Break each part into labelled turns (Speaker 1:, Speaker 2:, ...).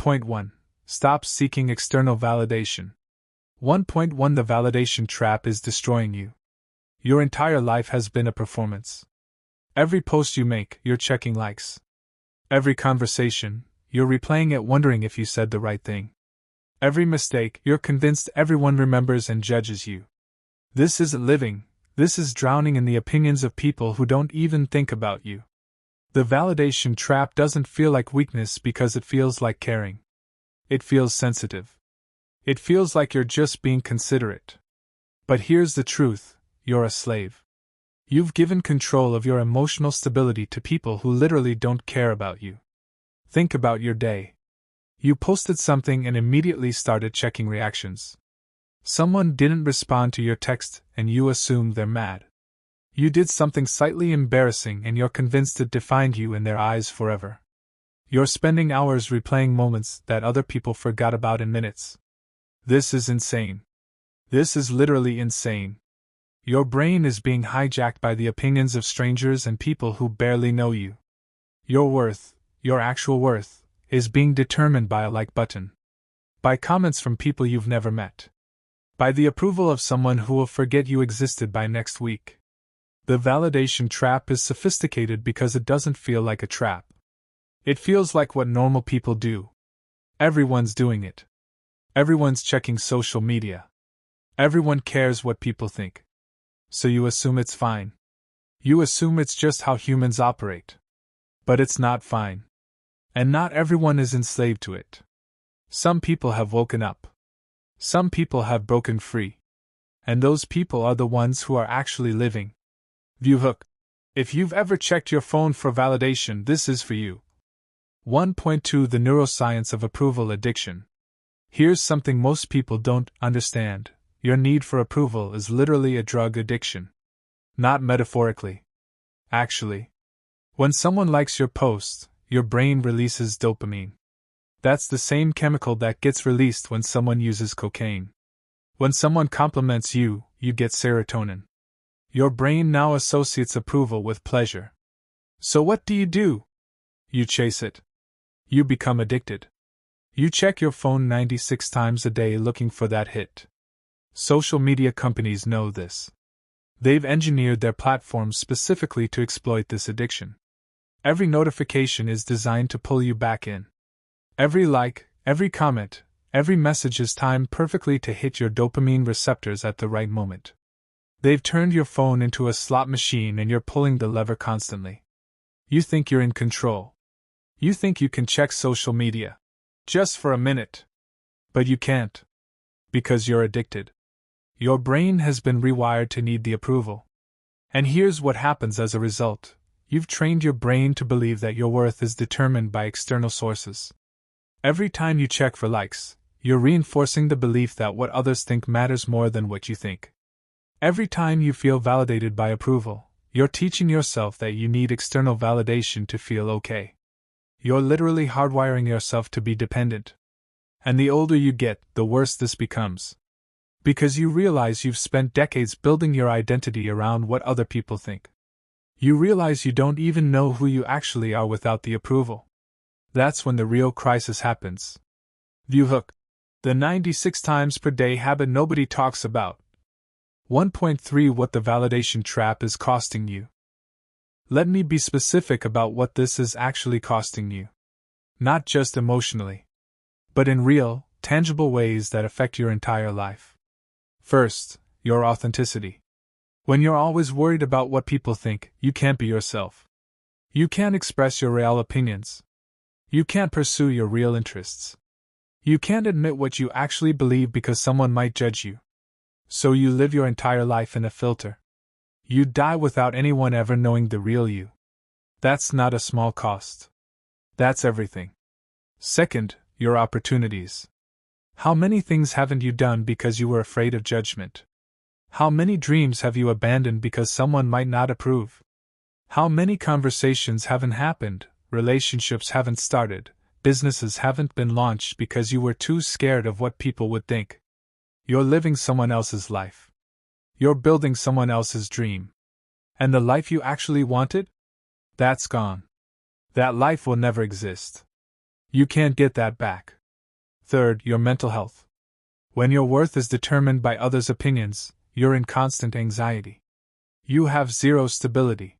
Speaker 1: 1.1 Stop seeking external validation. 1.1 The validation trap is destroying you. Your entire life has been a performance. Every post you make, you're checking likes. Every conversation, you're replaying it wondering if you said the right thing. Every mistake, you're convinced everyone remembers and judges you. This isn't living, this is drowning in the opinions of people who don't even think about you. The validation trap doesn't feel like weakness because it feels like caring. It feels sensitive. It feels like you're just being considerate. But here's the truth, you're a slave. You've given control of your emotional stability to people who literally don't care about you. Think about your day. You posted something and immediately started checking reactions. Someone didn't respond to your text and you assume they're mad. You did something slightly embarrassing and you're convinced it defined you in their eyes forever. You're spending hours replaying moments that other people forgot about in minutes. This is insane. This is literally insane. Your brain is being hijacked by the opinions of strangers and people who barely know you. Your worth, your actual worth, is being determined by a like button. By comments from people you've never met. By the approval of someone who will forget you existed by next week. The validation trap is sophisticated because it doesn't feel like a trap. It feels like what normal people do. Everyone's doing it. Everyone's checking social media. Everyone cares what people think. So you assume it's fine. You assume it's just how humans operate. But it's not fine. And not everyone is enslaved to it. Some people have woken up. Some people have broken free. And those people are the ones who are actually living. Viewhook. If you've ever checked your phone for validation, this is for you. 1.2 The neuroscience of approval addiction. Here's something most people don't understand. Your need for approval is literally a drug addiction. Not metaphorically. Actually. When someone likes your post, your brain releases dopamine. That's the same chemical that gets released when someone uses cocaine. When someone compliments you, you get serotonin. Your brain now associates approval with pleasure. So what do? You chase it. You become addicted. You check your phone 96 times a day looking for that hit. Social media companies know this. They've engineered their platforms specifically to exploit this addiction. Every notification is designed to pull you back in. Every like, every comment, every message is timed perfectly to hit your dopamine receptors at the right moment. They've turned your phone into a slot machine and you're pulling the lever constantly. You think you're in control. You think you can check social media. Just for a minute. But you can't. Because you're addicted. Your brain has been rewired to need the approval. And here's what happens as a result. You've trained your brain to believe that your worth is determined by external sources. Every time you check for likes, you're reinforcing the belief that what others think matters more than what you think. Every time you feel validated by approval, you're teaching yourself that you need external validation to feel okay. You're literally hardwiring yourself to be dependent. And the older you get, the worse this becomes. Because you realize you've spent decades building your identity around what other people think. You realize you don't even know who you actually are without the approval. That's when the real crisis happens. Viewhook. The 96 times per day habit nobody talks about. 1.3 What the validation trap is costing you. Let me be specific about what this is actually costing you. Not just emotionally, but in real, tangible ways that affect your entire life. First, your authenticity. When you're always worried about what people think, you can't be yourself. You can't express your real opinions. You can't pursue your real interests. You can't admit what you actually believe because someone might judge you. So you live your entire life in a filter. You die without anyone ever knowing the real you. That's not a small cost. That's everything. Second, your opportunities. How many things haven't you done because you were afraid of judgment? How many dreams have you abandoned because someone might not approve? How many conversations haven't happened, relationships haven't started, businesses haven't been launched because you were too scared of what people would think? You're living someone else's life. You're building someone else's dream. And the life you actually wanted? That's gone. That life will never exist. You can't get that back. Third, your mental health. When your worth is determined by others' opinions, you're in constant anxiety. You have zero stability.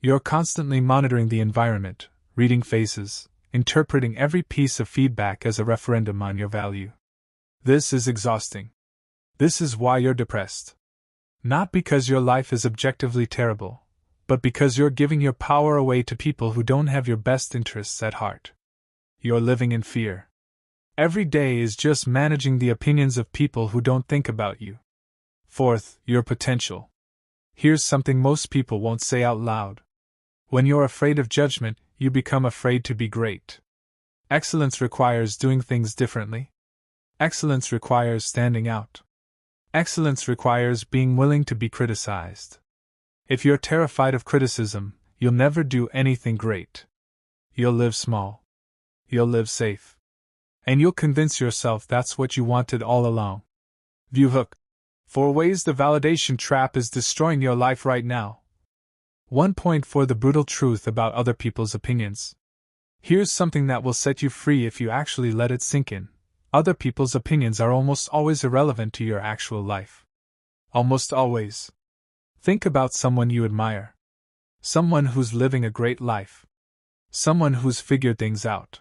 Speaker 1: You're constantly monitoring the environment, reading faces, interpreting every piece of feedback as a referendum on your value. This is exhausting. This is why you're depressed. Not because your life is objectively terrible, but because you're giving your power away to people who don't have your best interests at heart. You're living in fear. Every day is just managing the opinions of people who don't think about you. Fourth, your potential. Here's something most people won't say out loud. When you're afraid of judgment, you become afraid to be great. Excellence requires doing things differently. Excellence requires standing out. Excellence requires being willing to be criticized. If you're terrified of criticism, you'll never do anything great. You'll live small. You'll live safe. And you'll convince yourself that's what you wanted all along. View hook. 4 ways the validation trap is destroying your life right now. 1.4 The brutal truth about other people's opinions. Here's something that will set you free if you actually let it sink in. Other people's opinions are almost always irrelevant to your actual life. Almost always. Think about someone you admire. Someone who's living a great life. Someone who's figured things out.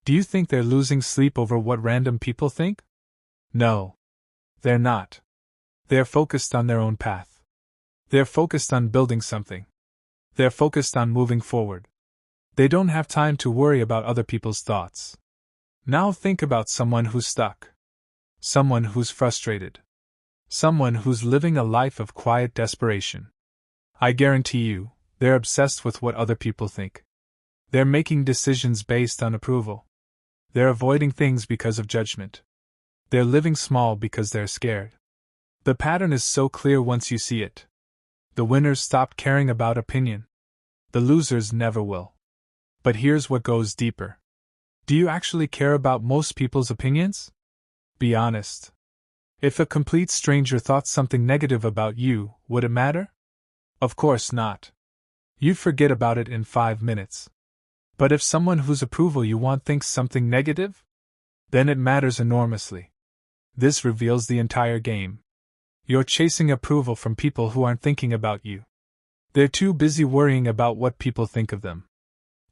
Speaker 1: Do you think they're losing sleep over what random people think? No. They're not. They're focused on their own path. They're focused on building something. They're focused on moving forward. They don't have time to worry about other people's thoughts. Now think about someone who's stuck. Someone who's frustrated. Someone who's living a life of quiet desperation. I guarantee you, they're obsessed with what other people think. They're making decisions based on approval. They're avoiding things because of judgment. They're living small because they're scared. The pattern is so clear once you see it. The winners stop caring about opinion. The losers never will. But here's what goes deeper. Do you actually care about most people's opinions? Be honest. If a complete stranger thought something negative about you, would it matter? Of course not. You'd forget about it in 5 minutes. But if someone whose approval you want thinks something negative, then it matters enormously. This reveals the entire game. You're chasing approval from people who aren't thinking about you. They're too busy worrying about what people think of them.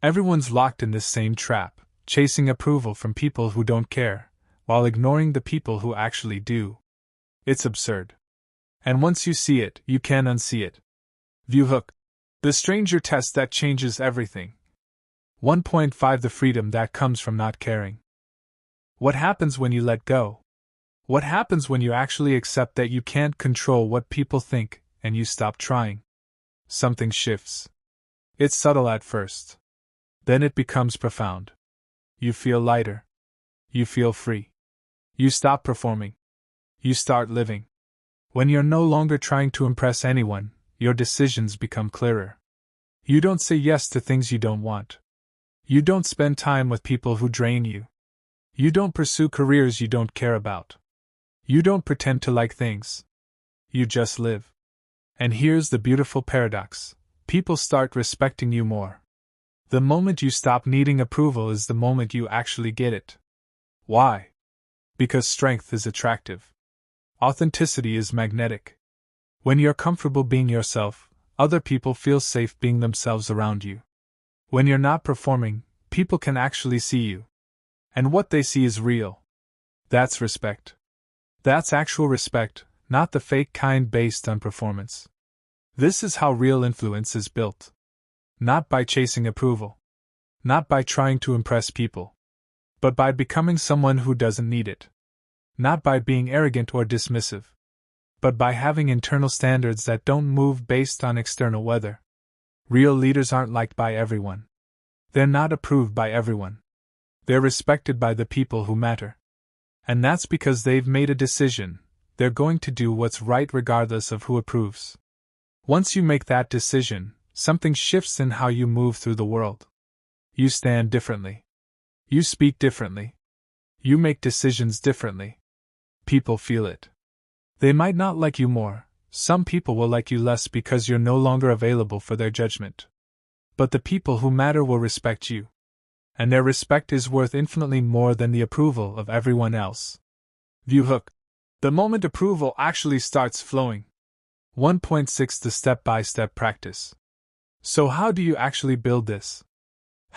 Speaker 1: Everyone's locked in this same trap, chasing approval from people who don't care, while ignoring the people who actually do. It's absurd. And once you see it, you can't unsee it. View hook. The stranger test that changes everything. 1.5 The freedom that comes from not caring. What happens when you let go? What happens when you actually accept that you can't control what people think, and you stop trying? Something shifts. It's subtle at first. Then it becomes profound. You feel lighter. You feel free. You stop performing. You start living. When you're no longer trying to impress anyone, your decisions become clearer. You don't say yes to things you don't want. You don't spend time with people who drain you. You don't pursue careers you don't care about. You don't pretend to like things. You just live. And here's the beautiful paradox. People start respecting you more. The moment you stop needing approval is the moment you actually get it. Why? Because strength is attractive. Authenticity is magnetic. When you're comfortable being yourself, other people feel safe being themselves around you. When you're not performing, people can actually see you. And what they see is real. That's respect. That's actual respect, not the fake kind based on performance. This is how real influence is built. Not by chasing approval. Not by trying to impress people. But by becoming someone who doesn't need it. Not by being arrogant or dismissive. But by having internal standards that don't move based on external weather. Real leaders aren't liked by everyone. They're not approved by everyone. They're respected by the people who matter. And that's because they've made a decision. They're going to do what's right regardless of who approves. Once you make that decision, something shifts in how you move through the world. You stand differently. You speak differently. You make decisions differently. People feel it. They might not like you more. Some people will like you less because you're no longer available for their judgment. But the people who matter will respect you. And their respect is worth infinitely more than the approval of everyone else. View hook. The moment approval actually starts flowing. 1.6 The step-by-step practice. So how do you actually build this?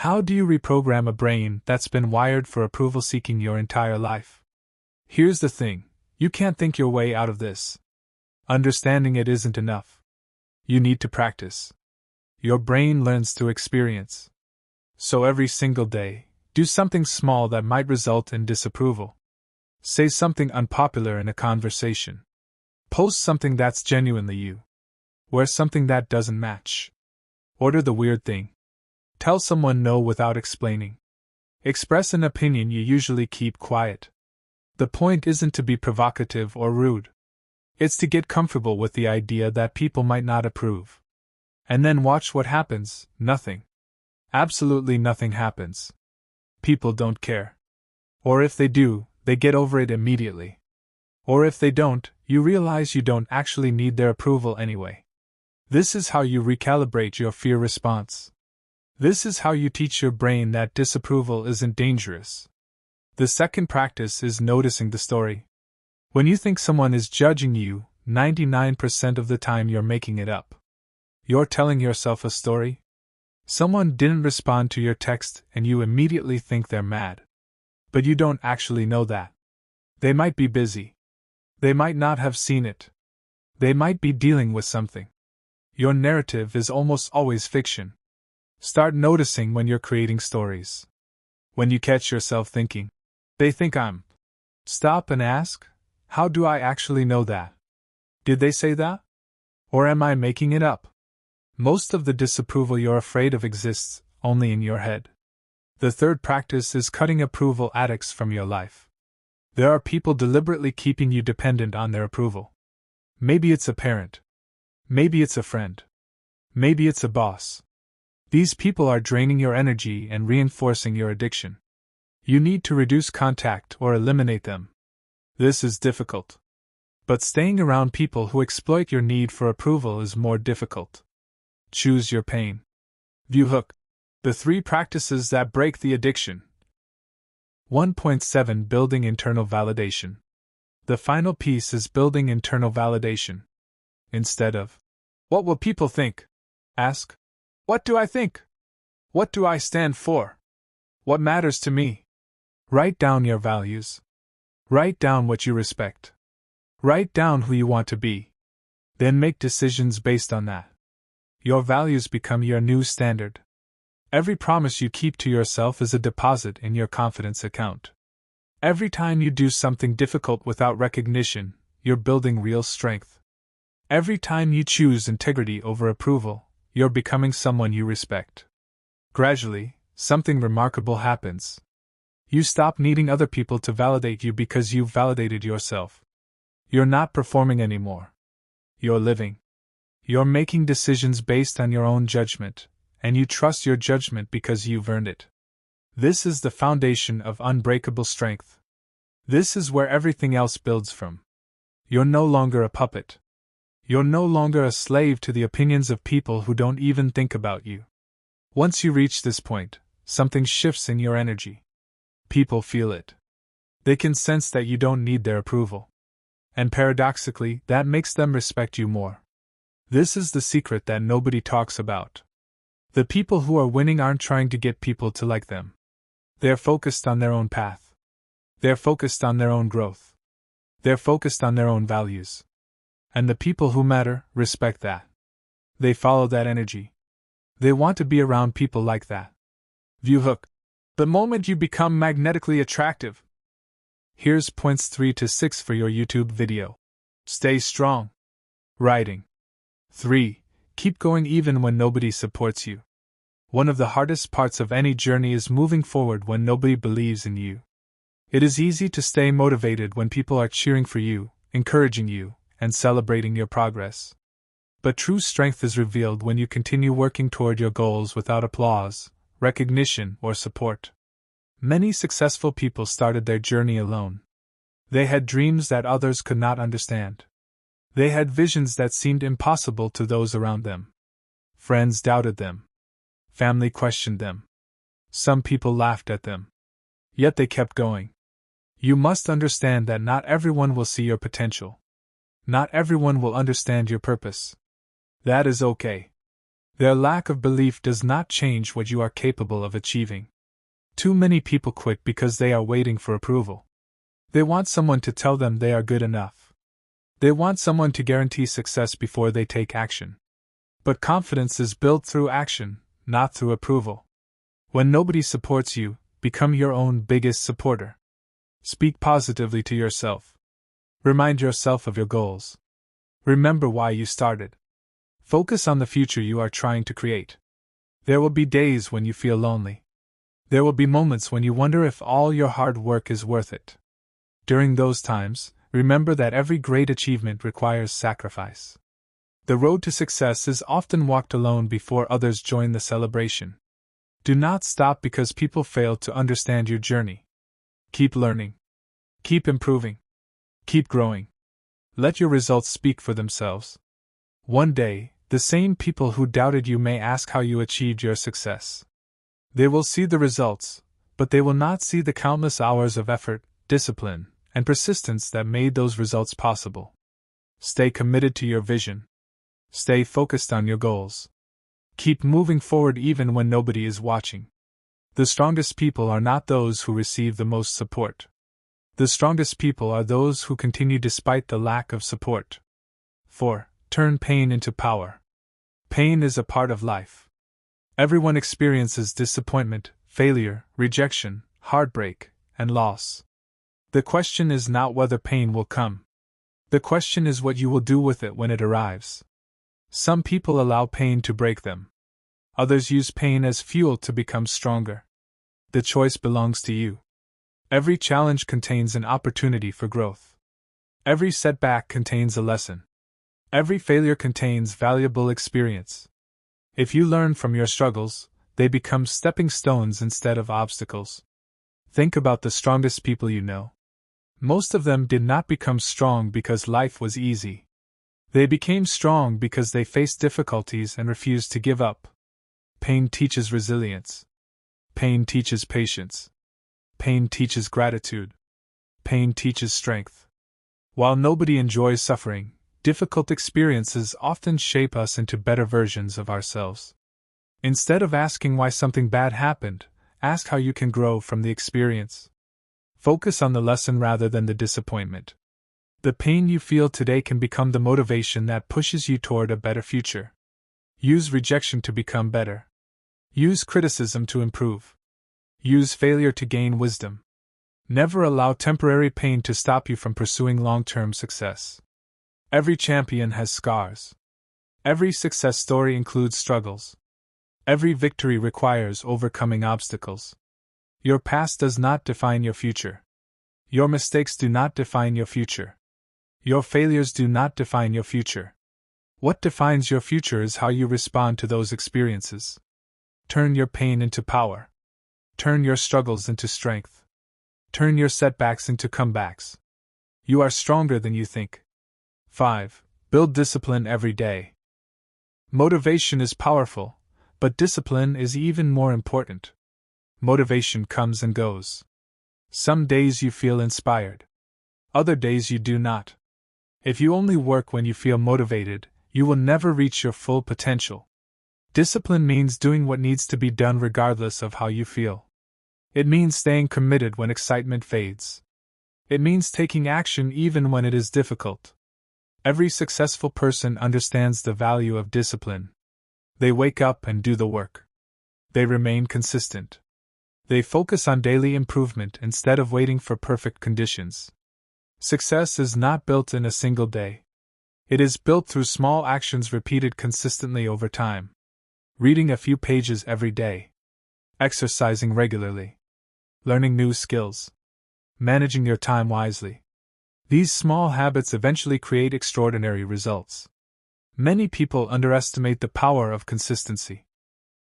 Speaker 1: How do you reprogram a brain that's been wired for approval seeking your entire life? Here's the thing, you can't think your way out of this. Understanding it isn't enough. You need to practice. Your brain learns through experience. So every single day, do something small that might result in disapproval. Say something unpopular in a conversation. Post something that's genuinely you. Wear something that doesn't match. Order the weird thing. Tell someone no without explaining. Express an opinion you usually keep quiet. The point isn't to be provocative or rude. It's to get comfortable with the idea that people might not approve. And then watch what happens. Nothing. Absolutely nothing happens. People don't care. Or if they do, they get over it immediately. Or if they don't, you realize you don't actually need their approval anyway. This is how you recalibrate your fear response. This is how you teach your brain that disapproval isn't dangerous. The second practice is noticing the story. When you think someone is judging you, 99% of the time you're making it up. You're telling yourself a story. Someone didn't respond to your text and you immediately think they're mad. But you don't actually know that. They might be busy. They might not have seen it. They might be dealing with something. Your narrative is almost always fiction. Start noticing when you're creating stories. When you catch yourself thinking, they think I'm. Stop and ask, how do I actually know that? Did they say that? Or am I making it up? Most of the disapproval you're afraid of exists only in your head. The third practice is cutting approval addicts from your life. There are people deliberately keeping you dependent on their approval. Maybe it's a parent. Maybe it's a friend. Maybe it's a boss. These people are draining your energy and reinforcing your addiction. You need to reduce contact or eliminate them. This is difficult. But staying around people who exploit your need for approval is more difficult. Choose your pain. View hook. The 3 practices that break the addiction. 1.7 Building internal validation. The final piece is building internal validation. Instead of, what will people think? Ask, what do I think? What do I stand for? What matters to me? Write down your values. Write down what you respect. Write down who you want to be. Then make decisions based on that. Your values become your new standard. Every promise you keep to yourself is a deposit in your confidence account. Every time you do something difficult without recognition, you're building real strength. Every time you choose integrity over approval, you're becoming someone you respect. Gradually, something remarkable happens. You stop needing other people to validate you because you've validated yourself. You're not performing anymore. You're living. You're making decisions based on your own judgment, and you trust your judgment because you've earned it. This is the foundation of unbreakable strength. This is where everything else builds from. You're no longer a puppet. You're no longer a slave to the opinions of people who don't even think about you. Once you reach this point, something shifts in your energy. People feel it. They can sense that you don't need their approval. And paradoxically, that makes them respect you more. This is the secret that nobody talks about. The people who are winning aren't trying to get people to like them. They're focused on their own path. They're focused on their own growth. They're focused on their own values. And the people who matter respect that. They follow that energy. They want to be around people like that. View hook. The moment you become magnetically attractive. Here's points 3 to 6 for your YouTube video. Stay strong. Writing. 3. Keep going even when nobody supports you. One of the hardest parts of any journey is moving forward when nobody believes in you. It is easy to stay motivated when people are cheering for you, encouraging you, and celebrating your progress. But true strength is revealed when you continue working toward your goals without applause, recognition, or support. Many successful people started their journey alone. They had dreams that others could not understand. They had visions that seemed impossible to those around them. Friends doubted them. Family questioned them. Some people laughed at them. Yet they kept going. You must understand that not everyone will see your potential. Not everyone will understand your purpose. That is okay. Their lack of belief does not change what you are capable of achieving. Too many people quit because they are waiting for approval. They want someone to tell them they are good enough. They want someone to guarantee success before they take action. But confidence is built through action, not through approval. When nobody supports you, become your own biggest supporter. Speak positively to yourself. Remind yourself of your goals. Remember why you started. Focus on the future you are trying to create. There will be days when you feel lonely. There will be moments when you wonder if all your hard work is worth it. During those times, remember that every great achievement requires sacrifice. The road to success is often walked alone before others join the celebration. Do not stop because people fail to understand your journey. Keep learning. Keep improving. Keep growing. Let your results speak for themselves. One day, the same people who doubted you may ask how you achieved your success. They will see the results, but they will not see the countless hours of effort, discipline, and persistence that made those results possible. Stay committed to your vision. Stay focused on your goals. Keep moving forward even when nobody is watching. The strongest people are not those who receive the most support. The strongest people are those who continue despite the lack of support. 4. Turn pain into power. Pain is a part of life. Everyone experiences disappointment, failure, rejection, heartbreak, and loss. The question is not whether pain will come. The question is what you will do with it when it arrives. Some people allow pain to break them. Others use pain as fuel to become stronger. The choice belongs to you. Every challenge contains an opportunity for growth. Every setback contains a lesson. Every failure contains valuable experience. If you learn from your struggles, they become stepping stones instead of obstacles. Think about the strongest people you know. Most of them did not become strong because life was easy. They became strong because they faced difficulties and refused to give up. Pain teaches resilience. Pain teaches patience. Pain teaches gratitude. Pain teaches strength. While nobody enjoys suffering, difficult experiences often shape us into better versions of ourselves. Instead of asking why something bad happened, ask how you can grow from the experience. Focus on the lesson rather than the disappointment. The pain you feel today can become the motivation that pushes you toward a better future. Use rejection to become better. Use criticism to improve. Use failure to gain wisdom. Never allow temporary pain to stop you from pursuing long-term success. Every champion has scars. Every success story includes struggles. Every victory requires overcoming obstacles. Your past does not define your future. Your mistakes do not define your future. Your failures do not define your future. What defines your future is how you respond to those experiences. Turn your pain into power. Turn your struggles into strength. Turn your setbacks into comebacks. You are stronger than you think. 5. Build discipline every day. Motivation is powerful, but discipline is even more important. Motivation comes and goes. Some days you feel inspired. Other days you do not. If you only work when you feel motivated, you will never reach your full potential. Discipline means doing what needs to be done regardless of how you feel. It means staying committed when excitement fades. It means taking action even when it is difficult. Every successful person understands the value of discipline. They wake up and do the work. They remain consistent. They focus on daily improvement instead of waiting for perfect conditions. Success is not built in a single day. It is built through small actions repeated consistently over time. Reading a few pages every day. Exercising regularly. Learning new skills. Managing your time wisely. These small habits eventually create extraordinary results. Many people underestimate the power of consistency.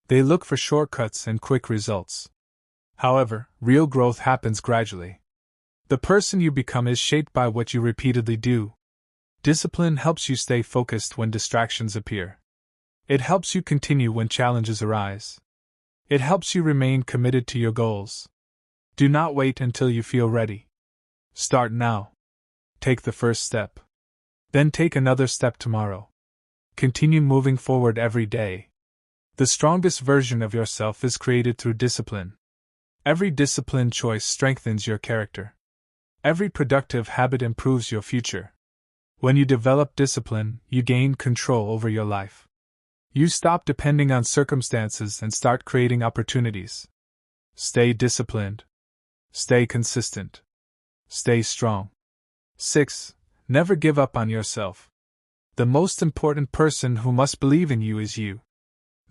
Speaker 1: They look for shortcuts and quick results. However, real growth happens gradually. The person you become is shaped by what you repeatedly do. Discipline helps you stay focused when distractions appear. It helps you continue when challenges arise. It helps you remain committed to your goals. Do not wait until you feel ready. Start now. Take the first step. Then take another step tomorrow. Continue moving forward every day. The strongest version of yourself is created through discipline. Every disciplined choice strengthens your character. Every productive habit improves your future. When you develop discipline, you gain control over your life. You stop depending on circumstances and start creating opportunities. Stay disciplined. Stay consistent. Stay strong. 6. Never give up on yourself. The most important person who must believe in you is you.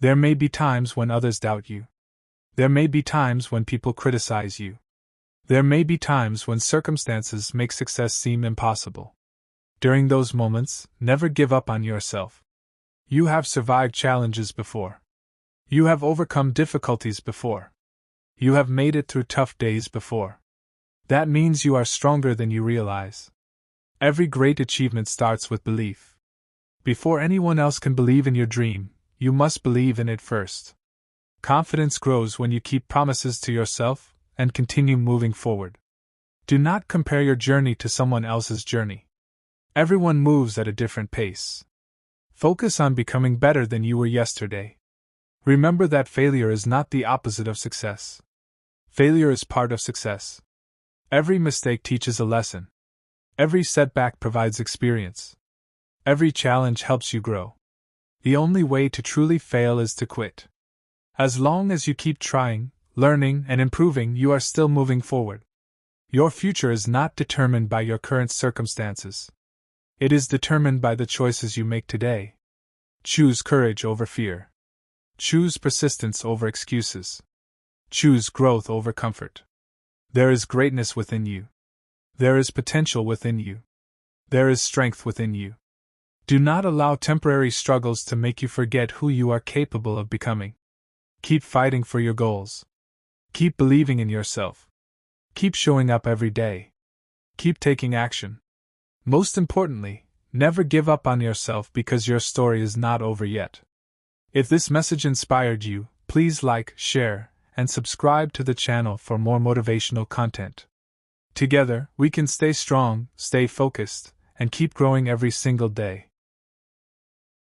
Speaker 1: There may be times when others doubt you. There may be times when people criticize you. There may be times when circumstances make success seem impossible. During those moments, never give up on yourself. You have survived challenges before. You have overcome difficulties before. You have made it through tough days before. That means you are stronger than you realize. Every great achievement starts with belief. Before anyone else can believe in your dream, you must believe in it first. Confidence grows when you keep promises to yourself and continue moving forward. Do not compare your journey to someone else's journey. Everyone moves at a different pace. Focus on becoming better than you were yesterday. Remember that failure is not the opposite of success. Failure is part of success. Every mistake teaches a lesson. Every setback provides experience. Every challenge helps you grow. The only way to truly fail is to quit. As long as you keep trying, learning, and improving, you are still moving forward. Your future is not determined by your current circumstances. It is determined by the choices you make today. Choose courage over fear. Choose persistence over excuses. Choose growth over comfort. There is greatness within you. There is potential within you. There is strength within you. Do not allow temporary struggles to make you forget who you are capable of becoming. Keep fighting for your goals. Keep believing in yourself. Keep showing up every day. Keep taking action. Most importantly, never give up on yourself because your story is not over yet. If this message inspired you, please like, share, and subscribe to the channel for more motivational content. Together, we can stay strong, stay focused, and keep growing every single day.